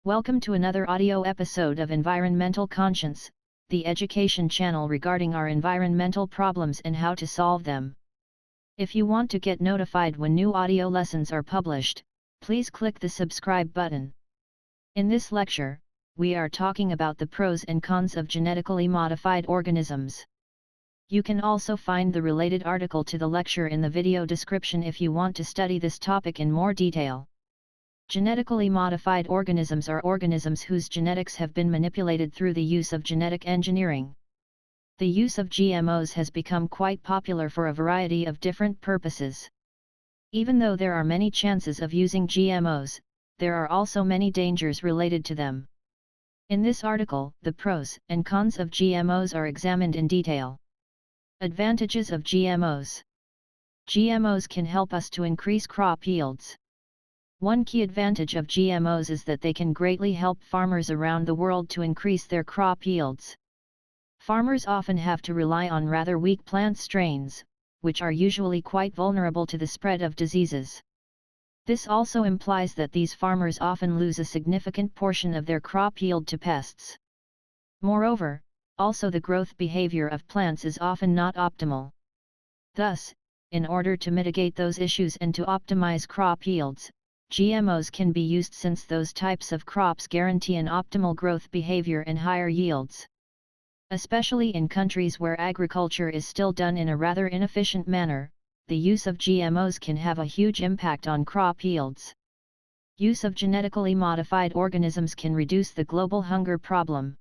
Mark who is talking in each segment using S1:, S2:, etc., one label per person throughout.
S1: Welcome to another audio episode of Environmental Conscience, the education channel regarding our environmental problems and how to solve them. If you want to get notified when new audio lessons are published, please click the subscribe button. In this lecture, we are talking about the pros and cons of genetically modified organisms. You can also find the related article to the lecture in the video description if you want to study this topic in more detail. Genetically modified organisms are organisms whose genetics have been manipulated through the use of genetic engineering. The use of GMOs has become quite popular for a variety of different purposes. Even though there are many chances of using GMOs, there are also many dangers related to them. In this article, the pros and cons of GMOs are examined in detail. Advantages of GMOs. GMOs can help us to increase crop yields. One key advantage of GMOs is that they can greatly help farmers around the world to increase their crop yields. Farmers often have to rely on rather weak plant strains, which are usually quite vulnerable to the spread of diseases. This also implies that these farmers often lose a significant portion of their crop yield to pests. Moreover, also the growth behavior of plants is often not optimal. Thus, in order to mitigate those issues and to optimize crop yields, GMOs can be used since those types of crops guarantee an optimal growth behavior and higher yields. Especially in countries where agriculture is still done in a rather inefficient manner, the use of GMOs can have a huge impact on crop yields. Use of genetically modified organisms can reduce the global hunger problem.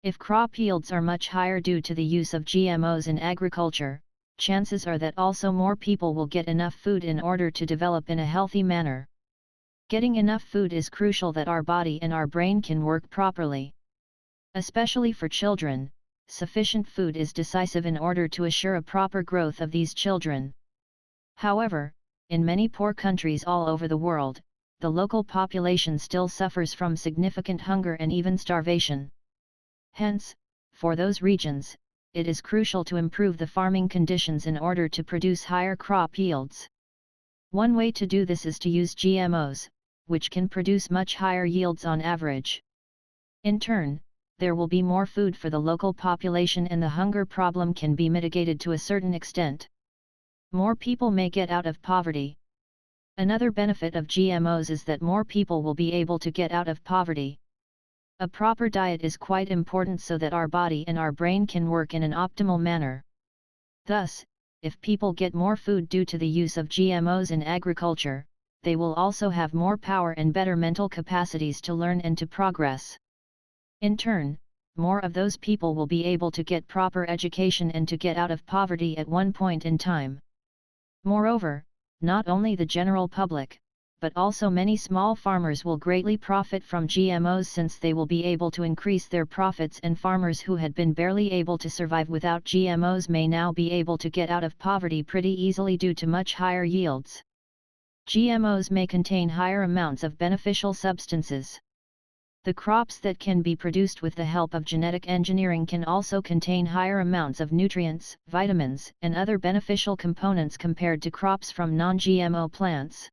S1: If crop yields are much higher due to the use of GMOs in agriculture, chances are that also more people will get enough food in order to develop in a healthy manner. Getting enough food is crucial that our body and our brain can work properly. Especially for children, sufficient food is decisive in order to assure a proper growth of these children. However, in many poor countries all over the world, the local population still suffers from significant hunger and even starvation. Hence, for those regions, it is crucial to improve the farming conditions in order to produce higher crop yields. One way to do this is to use GMOs, which can produce much higher yields on average. In turn, there will be more food for the local population and the hunger problem can be mitigated to a certain extent. More people may get out of poverty. Another benefit of GMOs is that more people will be able to get out of poverty. A proper diet is quite important so that our body and our brain can work in an optimal manner. Thus, if people get more food due to the use of GMOs in agriculture, they will also have more power and better mental capacities to learn and to progress. In turn, more of those people will be able to get proper education and to get out of poverty at one point in time. Moreover, not only the general public, but also many small farmers will greatly profit from GMOs since they will be able to increase their profits and farmers who had been barely able to survive without GMOs may now be able to get out of poverty pretty easily due to much higher yields. GMOs may contain higher amounts of beneficial substances. The crops that can be produced with the help of genetic engineering can also contain higher amounts of nutrients, vitamins, and other beneficial components compared to crops from non-GMO plants.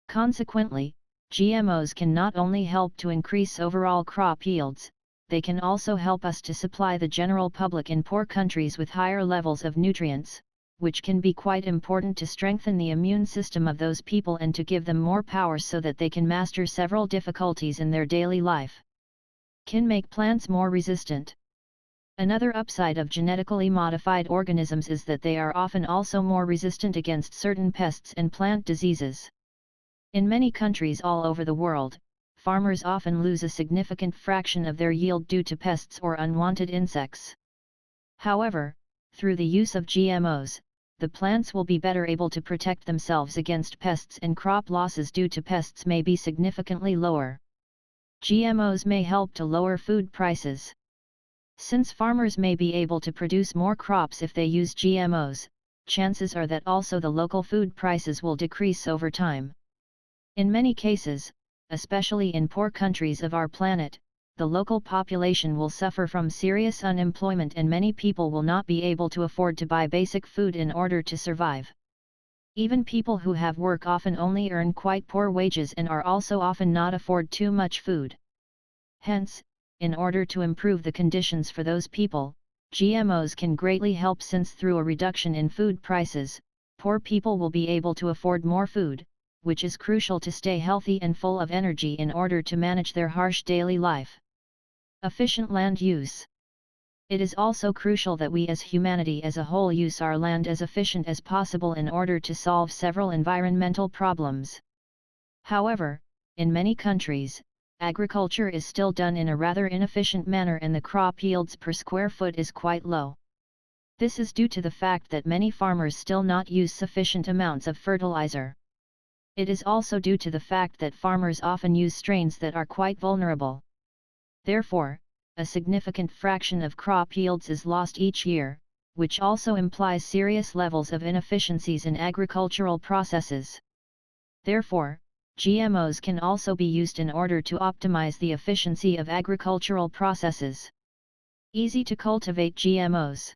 S1: Consequently, GMOs can not only help to increase overall crop yields, they can also help us to supply the general public in poor countries with higher levels of nutrients, which can be quite important to strengthen the immune system of those people and to give them more power so that they can master several difficulties in their daily life. Can make plants more resistant. Another upside of genetically modified organisms is that they are often also more resistant against certain pests and plant diseases. In many countries all over the world, farmers often lose a significant fraction of their yield due to pests or unwanted insects. However, through the use of GMOs, the plants will be better able to protect themselves against pests and crop losses due to pests may be significantly lower. GMOs may help to lower food prices. Since farmers may be able to produce more crops if they use GMOs, chances are that also the local food prices will decrease over time. In many cases, especially in poor countries of our planet, the local population will suffer from serious unemployment and many people will not be able to afford to buy basic food in order to survive. Even people who have work often only earn quite poor wages and are also often not afford too much food. Hence, in order to improve the conditions for those people, GMOs can greatly help, since through a reduction in food prices, poor people will be able to afford more food, which is crucial to stay healthy and full of energy in order to manage their harsh daily life. Efficient land use. It is also crucial that we as humanity as a whole use our land as efficient as possible in order to solve several environmental problems. However, in many countries, agriculture is still done in a rather inefficient manner and the crop yields per square foot is quite low. This is due to the fact that many farmers still not use sufficient amounts of fertilizer. It is also due to the fact that farmers often use strains that are quite vulnerable. Therefore, a significant fraction of crop yields is lost each year, which also implies serious levels of inefficiencies in agricultural processes. Therefore, GMOs can also be used in order to optimize the efficiency of agricultural processes. Easy to cultivate GMOs.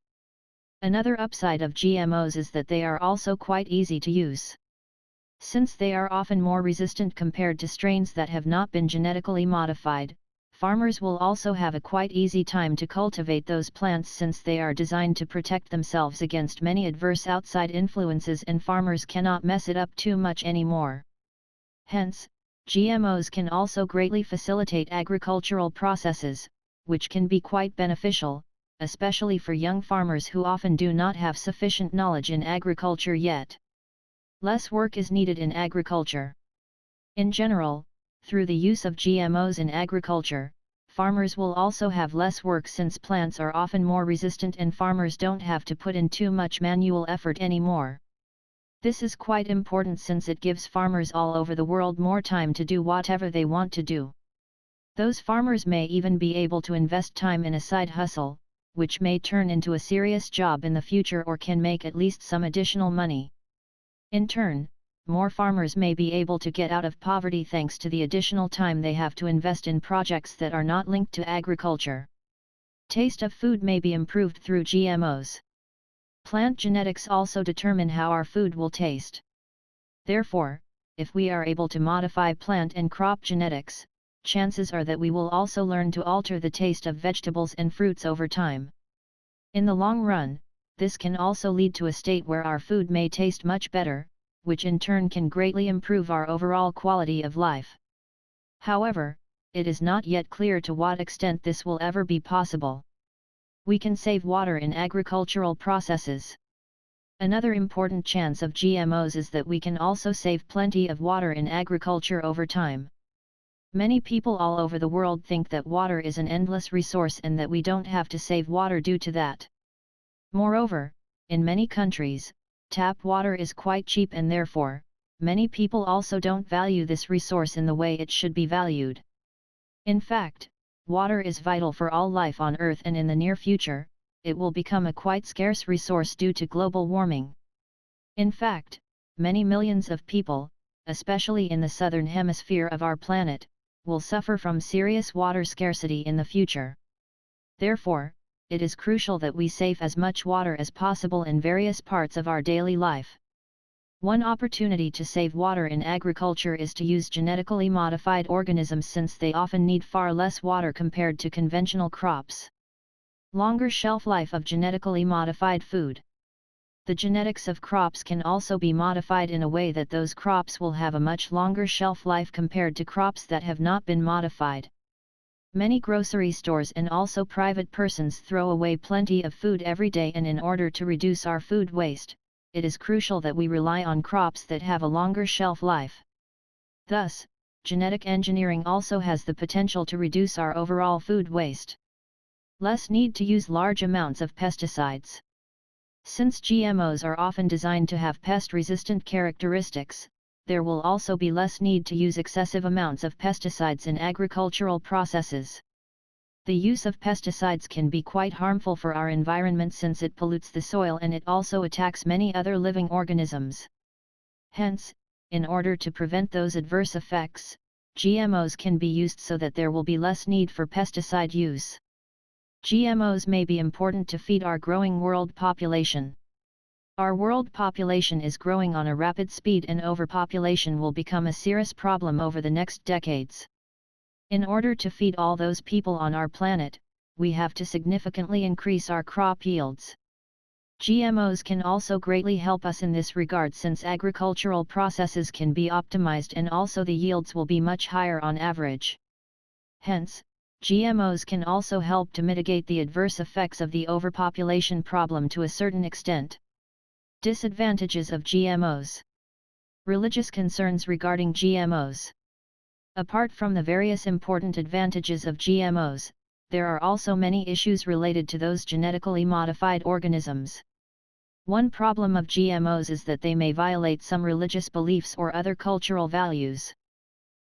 S1: Another upside of GMOs is that they are also quite easy to use. Since they are often more resistant compared to strains that have not been genetically modified, farmers will also have a quite easy time to cultivate those plants, since they are designed to protect themselves against many adverse outside influences and farmers cannot mess it up too much anymore. Hence, GMOs can also greatly facilitate agricultural processes, which can be quite beneficial, especially for young farmers who often do not have sufficient knowledge in agriculture yet. Less work is needed in agriculture. In general, through the use of GMOs in agriculture, farmers will also have less work, since plants are often more resistant and farmers don't have to put in too much manual effort anymore. This is quite important since it gives farmers all over the world more time to do whatever they want to do. Those farmers may even be able to invest time in a side hustle, which may turn into a serious job in the future or can make at least some additional money. In turn, more farmers may be able to get out of poverty thanks to the additional time they have to invest in projects that are not linked to agriculture. Taste of food may be improved through GMOs. Plant genetics also determine how our food will taste. Therefore, if we are able to modify plant and crop genetics, chances are that we will also learn to alter the taste of vegetables and fruits over time. In the long run, this can also lead to a state where our food may taste much better, which in turn can greatly improve our overall quality of life. However, it is not yet clear to what extent this will ever be possible. We can save water in agricultural processes. Another important chance of GMOs is that we can also save plenty of water in agriculture over time. Many people all over the world think that water is an endless resource and that we don't have to save water due to that. Moreover, in many countries, tap water is quite cheap and therefore, many people also don't value this resource in the way it should be valued. In fact, water is vital for all life on Earth, and in the near future, it will become a quite scarce resource due to global warming. In fact, many millions of people, especially in the southern hemisphere of our planet, will suffer from serious water scarcity in the future. Therefore, it is crucial that we save as much water as possible in various parts of our daily life. One opportunity to save water in agriculture is to use genetically modified organisms, since they often need far less water compared to conventional crops. Longer shelf life of genetically modified food. The genetics of crops can also be modified in a way that those crops will have a much longer shelf life compared to crops that have not been modified. Many grocery stores and also private persons throw away plenty of food every day, and in order to reduce our food waste, it is crucial that we rely on crops that have a longer shelf life. Thus, genetic engineering also has the potential to reduce our overall food waste. Less need to use large amounts of pesticides. Since GMOs are often designed to have pest-resistant characteristics, there will also be less need to use excessive amounts of pesticides in agricultural processes. The use of pesticides can be quite harmful for our environment, since it pollutes the soil and it also attacks many other living organisms. Hence, in order to prevent those adverse effects, GMOs can be used so that there will be less need for pesticide use. GMOs may be important to feed our growing world population. Our world population is growing on a rapid speed and overpopulation will become a serious problem over the next decades. In order to feed all those people on our planet, we have to significantly increase our crop yields. GMOs can also greatly help us in this regard since agricultural processes can be optimized and also the yields will be much higher on average. Hence, GMOs can also help to mitigate the adverse effects of the overpopulation problem to a certain extent. Disadvantages of GMOs. Religious concerns regarding GMOs. Apart from the various important advantages of GMOs, there are also many issues related to those genetically modified organisms. One problem of GMOs is that they may violate some religious beliefs or other cultural values.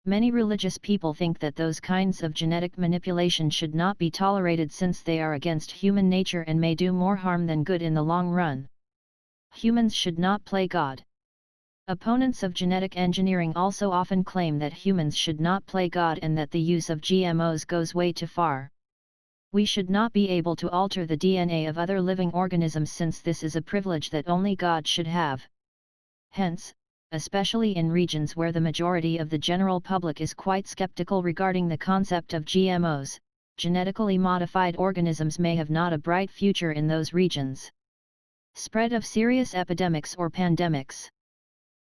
S1: Many religious people think that those kinds of genetic manipulation should not be tolerated since they are against human nature and may do more harm than good in the long run. Humans should not play God. Opponents of genetic engineering also often claim that humans should not play God and that the use of GMOs goes way too far. We should not be able to alter the DNA of other living organisms since this is a privilege that only God should have. Hence, especially in regions where the majority of the general public is quite skeptical regarding the concept of GMOs, genetically modified organisms may have not a bright future in those regions. Spread of serious epidemics or pandemics.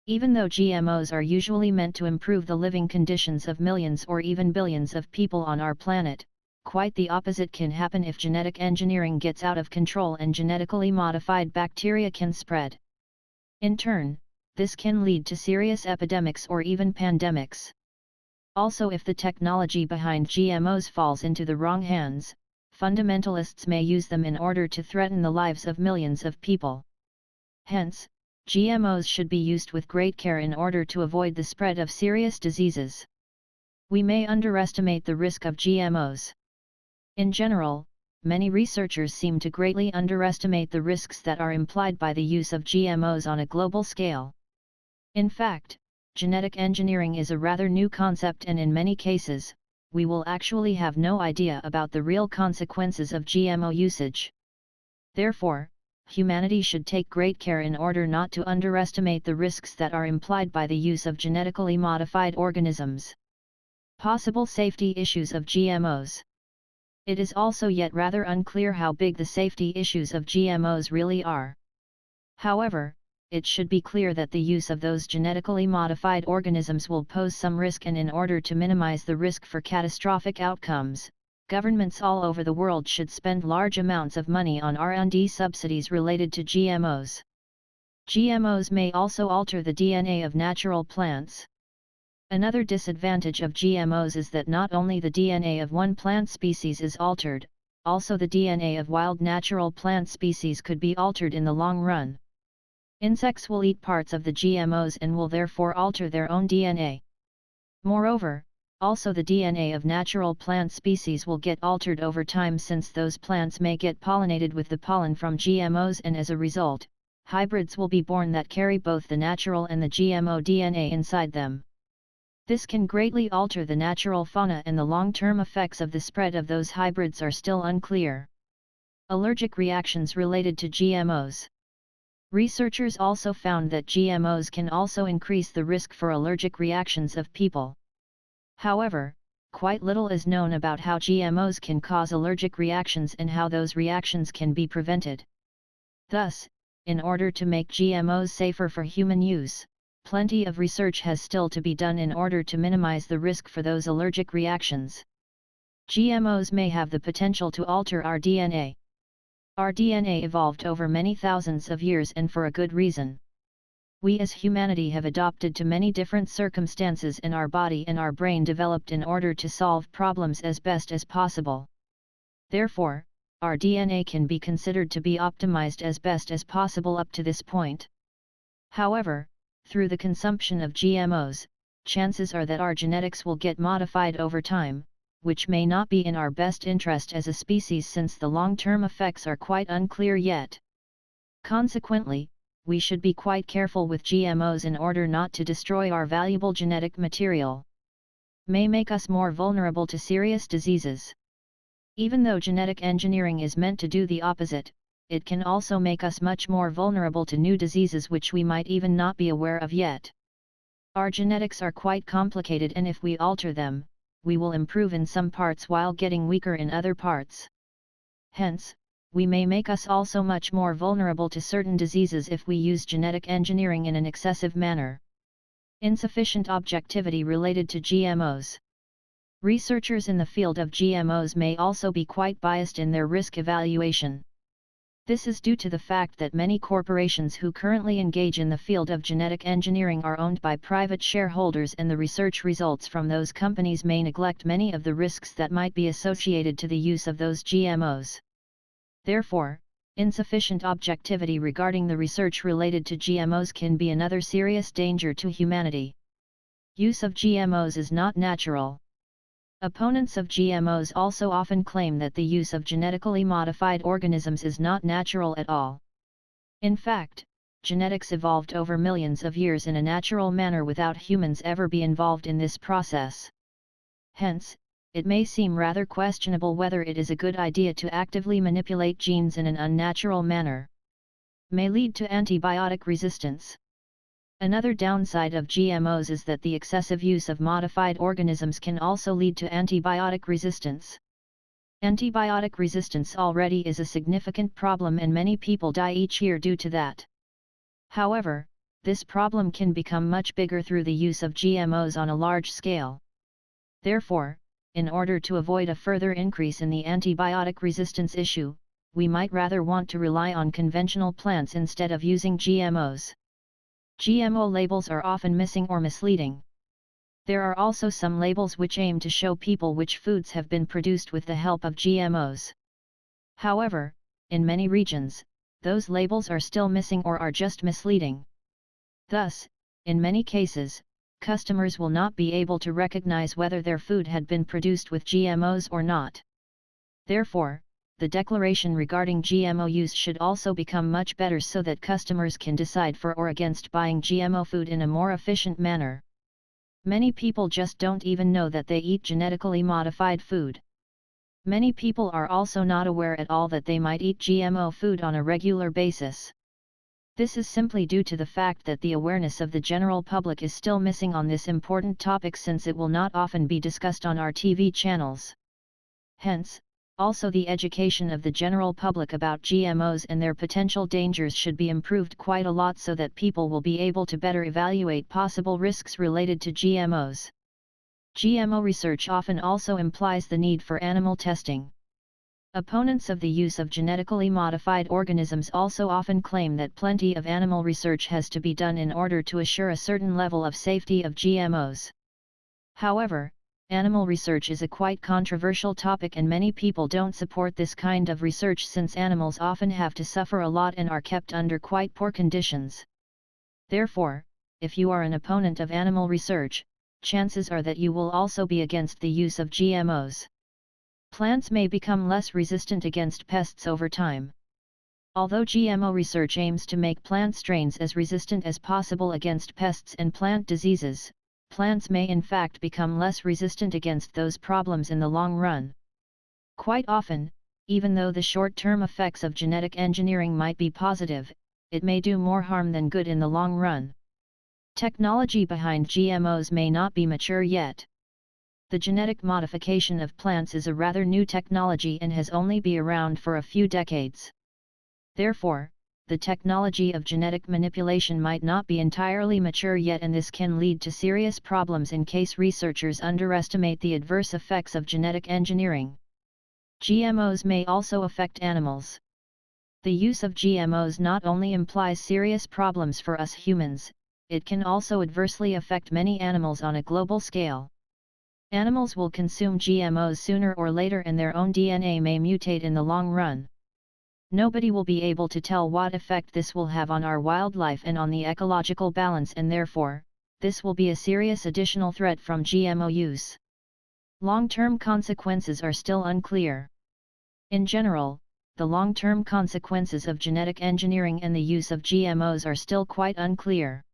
S1: Even though GMOs are usually meant to improve the living conditions of millions or even billions of people on our planet, quite the opposite can happen if genetic engineering gets out of control and genetically modified bacteria can spread. In turn, this can lead to serious epidemics or even pandemics. Also, if the technology behind GMOs falls into the wrong hands, fundamentalists may use them in order to threaten the lives of millions of people. Hence, GMOs should be used with great care in order to avoid the spread of serious diseases. We may underestimate the risk of GMOs. In general, many researchers seem to greatly underestimate the risks that are implied by the use of GMOs on a global scale. In fact, genetic engineering is a rather new concept and in many cases, we will actually have no idea about the real consequences of GMO usage. Therefore, humanity should take great care in order not to underestimate the risks that are implied by the use of genetically modified organisms. Possible safety issues of GMOs. It is also yet rather unclear how big the safety issues of GMOs really are. However, it should be clear that the use of those genetically modified organisms will pose some risk, and in order to minimize the risk for catastrophic outcomes, governments all over the world should spend large amounts of money on R&D subsidies related to GMOs. GMOs may also alter the DNA of natural plants. Another disadvantage of GMOs is that not only the DNA of one plant species is altered, also the DNA of wild natural plant species could be altered in the long run. Insects will eat parts of the GMOs and will therefore alter their own DNA. Moreover, also the DNA of natural plant species will get altered over time since those plants may get pollinated with the pollen from GMOs, and as a result, hybrids will be born that carry both the natural and the GMO DNA inside them. This can greatly alter the natural fauna, and the long-term effects of the spread of those hybrids are still unclear. Allergic reactions related to GMOs. Researchers also found that GMOs can also increase the risk for allergic reactions of people. However, quite little is known about how GMOs can cause allergic reactions and how those reactions can be prevented. Thus, in order to make GMOs safer for human use, plenty of research has still to be done in order to minimize the risk for those allergic reactions. GMOs may have the potential to alter our DNA. Our DNA evolved over many thousands of years, and for a good reason. We as humanity have adapted to many different circumstances, and our body and our brain developed in order to solve problems as best as possible. Therefore, our DNA can be considered to be optimized as best as possible up to this point. However, through the consumption of GMOs, chances are that our genetics will get modified over time, which may not be in our best interest as a species since the long-term effects are quite unclear yet. Consequently, we should be quite careful with GMOs in order not to destroy our valuable genetic material. May make us more vulnerable to serious diseases. Even though genetic engineering is meant to do the opposite, it can also make us much more vulnerable to new diseases which we might even not be aware of yet. Our genetics are quite complicated, and if we alter them, we will improve in some parts while getting weaker in other parts. Hence, we may make us also much more vulnerable to certain diseases if we use genetic engineering in an excessive manner. Insufficient objectivity related to GMOs. Researchers in the field of GMOs may also be quite biased in their risk evaluation. This is due to the fact that many corporations who currently engage in the field of genetic engineering are owned by private shareholders, and the research results from those companies may neglect many of the risks that might be associated to the use of those GMOs. Therefore, insufficient objectivity regarding the research related to GMOs can be another serious danger to humanity. Use of GMOs is not natural. Opponents of GMOs also often claim that the use of genetically modified organisms is not natural at all. In fact, genetics evolved over millions of years in a natural manner without humans ever be involved in this process. Hence, it may seem rather questionable whether it is a good idea to actively manipulate genes in an unnatural manner. May lead to antibiotic resistance. Another downside of GMOs is that the excessive use of modified organisms can also lead to antibiotic resistance. Antibiotic resistance already is a significant problem, and many people die each year due to that. However, this problem can become much bigger through the use of GMOs on a large scale. Therefore, in order to avoid a further increase in the antibiotic resistance issue, we might rather want to rely on conventional plants instead of using GMOs. GMO labels are often missing or misleading. There are also some labels which aim to show people which foods have been produced with the help of GMOs. However, in many regions, those labels are still missing or are just misleading. Thus, in many cases, customers will not be able to recognize whether their food had been produced with GMOs or not. Therefore, the declaration regarding GMO use should also become much better so that customers can decide for or against buying GMO food in a more efficient manner. Many people just don't even know that they eat genetically modified food. Many people are also not aware at all that they might eat GMO food on a regular basis. This is simply due to the fact that the awareness of the general public is still missing on this important topic, since it will not often be discussed on our TV channels. Hence, also the education of the general public about GMOs and their potential dangers should be improved quite a lot so that people will be able to better evaluate possible risks related to GMOs. GMO research often also implies the need for animal testing. Opponents of the use of genetically modified organisms also often claim that plenty of animal research has to be done in order to assure a certain level of safety of GMOs. However, animal research is a quite controversial topic, and many people don't support this kind of research since animals often have to suffer a lot and are kept under quite poor conditions. Therefore, if you are an opponent of animal research, chances are that you will also be against the use of GMOs. Plants may become less resistant against pests over time. Although GMO research aims to make plant strains as resistant as possible against pests and plant diseases, plants may in fact become less resistant against those problems in the long run. Quite often, even though the short-term effects of genetic engineering might be positive, it may do more harm than good in the long run. Technology behind GMOs may not be mature yet. The genetic modification of plants is a rather new technology and has only been around for a few decades. Therefore, the technology of genetic manipulation might not be entirely mature yet, and this can lead to serious problems in case researchers underestimate the adverse effects of genetic engineering. GMOs may also affect animals. The use of GMOs not only implies serious problems for us humans, it can also adversely affect many animals on a global scale. Animals will consume GMOs sooner or later, and their own DNA may mutate in the long run. Nobody will be able to tell what effect this will have on our wildlife and on the ecological balance, and therefore, this will be a serious additional threat from GMO use. Long-term consequences are still unclear. In general, the long-term consequences of genetic engineering and the use of GMOs are still quite unclear.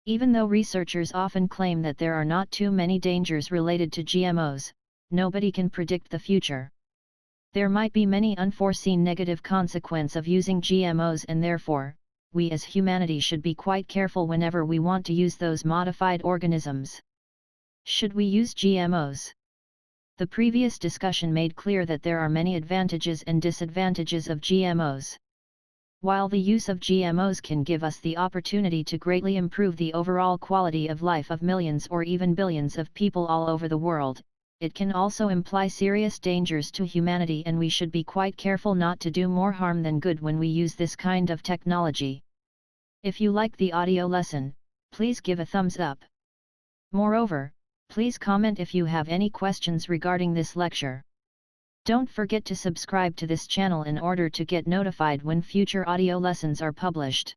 S1: Even though researchers often claim that there are not too many dangers related to GMOs, nobody can predict the future. There might be many unforeseen negative consequences of using GMOs, and therefore, we as humanity should be quite careful whenever we want to use those modified organisms. Should we use GMOs? The previous discussion made clear that there are many advantages and disadvantages of GMOs. While the use of GMOs can give us the opportunity to greatly improve the overall quality of life of millions or even billions of people all over the world, it can also imply serious dangers to humanity, and we should be quite careful not to do more harm than good when we use this kind of technology. If you like the audio lesson, please give a thumbs up. Moreover, please comment if you have any questions regarding this lecture. Don't forget to subscribe to this channel in order to get notified when future audio lessons are published.